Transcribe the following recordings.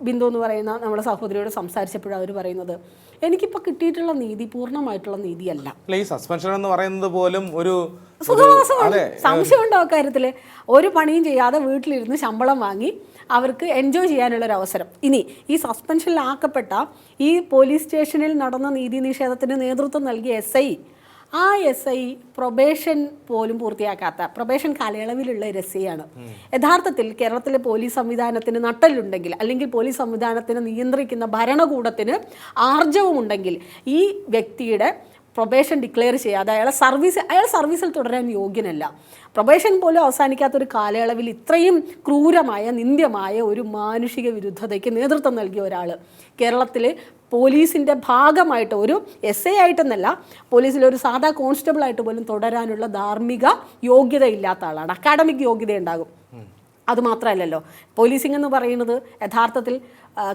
ബിന്ദു എന്ന് പറയുന്ന നമ്മുടെ സഹോദരിയോട് സംസാരിച്ചപ്പോഴും അവർ പറയുന്നത് എനിക്കിപ്പോൾ കിട്ടിയിട്ടുള്ള നീതി പൂർണ്ണമായിട്ടുള്ള നീതിയല്ല. ഈ സസ്പെൻഷൻ എന്ന് പറയുന്നത് പോലും ഒരു സുഖവാസമാണ്. സംശയമുണ്ടോ അക്കാര്യത്തിൽ? ഒരു പണിയും ചെയ്യാതെ വീട്ടിലിരുന്ന് ശമ്പളം വാങ്ങി അവർക്ക് എൻജോയ് ചെയ്യാനുള്ളൊരു അവസരം. ഇനി ഈ സസ്പെൻഷനിലാക്കപ്പെട്ട ഈ പോലീസ് സ്റ്റേഷനിൽ നടന്ന നീതി നിഷേധത്തിന് നേതൃത്വം നൽകിയ ആ എസ് ഐ പ്രൊബേഷൻ പോലും പൂർത്തിയാക്കാത്ത പ്രൊബേഷൻ കാലയളവിലുള്ള ഒരു എസ് ഐ ആണ്. യഥാർത്ഥത്തിൽ കേരളത്തിലെ പോലീസ് സംവിധാനത്തിന് നട്ടലുണ്ടെങ്കിൽ, അല്ലെങ്കിൽ പോലീസ് സംവിധാനത്തിന് നിയന്ത്രിക്കുന്ന ഭരണകൂടത്തിന് ആർജവമുണ്ടെങ്കിൽ ഈ വ്യക്തിയുടെ പ്രൊബേഷൻ ഡിക്ലെയർ ചെയ്യാതെ അയാൾ സർവീസിൽ തുടരാൻ യോഗ്യനല്ല. പ്രൊബേഷൻ പോലും അവസാനിക്കാത്തൊരു കാലയളവിൽ ഇത്രയും ക്രൂരമായ നിന്ദ്യമായ ഒരു മാനുഷിക വിരുദ്ധതയ്ക്ക് നേതൃത്വം നൽകിയ ഒരാൾ കേരളത്തിൽ പോലീസിൻ്റെ ഭാഗമായിട്ട്, ഒരു എസ് ഐ ആയിട്ടെന്നല്ല, പോലീസിലൊരു സാധാ കോൺസ്റ്റബിളായിട്ട് പോലും തുടരാനുള്ള ധാർമ്മിക യോഗ്യത ഇല്ലാത്ത ആളാണ്. അക്കാഡമിക് യോഗ്യത ഉണ്ടാകും. അതുമാത്രമല്ലല്ലോ, പോലീസിംഗ് എന്ന് പറയുന്നത് യഥാർത്ഥത്തിൽ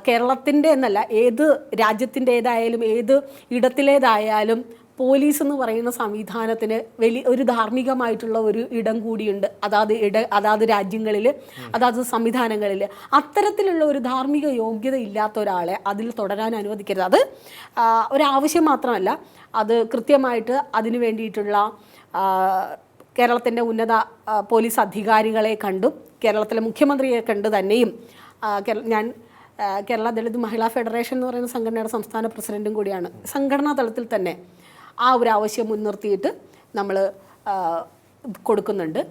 കേരളത്തിൻ്റെ എന്നല്ല, ഏത് രാജ്യത്തിൻ്റേതായാലും ഏത് ഇടത്തിലേതായാലും പോലീസ് എന്ന് പറയുന്ന സംവിധാനത്തിന് വലിയ ഒരു ധാർമ്മികമായിട്ടുള്ള ഒരു ഇടം കൂടിയുണ്ട് അതാത് രാജ്യങ്ങളിൽ, അതാത് സംവിധാനങ്ങളിൽ. അത്തരത്തിലുള്ള ഒരു ധാർമ്മിക യോഗ്യത ഇല്ലാത്ത ഒരാളെ അതിൽ തുടരാൻ അനുവദിക്കരുത്. അത് ഒരാവശ്യം മാത്രമല്ല, അത് കൃത്യമായിട്ട് അതിനു വേണ്ടിയിട്ടുള്ള കേരളത്തിൻ്റെ ഉന്നത പോലീസ് അധികാരികളെ കണ്ടും കേരളത്തിലെ മുഖ്യമന്ത്രിയെ കണ്ട് തന്നെയും, ഞാൻ കേരള ദളിത് മഹിളാ ഫെഡറേഷൻ എന്ന് പറയുന്ന സംഘടനയുടെ സംസ്ഥാന പ്രസിഡൻറ്റും കൂടിയാണ്. സംഘടനാ തലത്തിൽ തന്നെ ആ ഒരു ആവശ്യം മുൻനിർത്തിയിട്ട് നമ്മൾ കൊടുക്കുന്നുണ്ട്.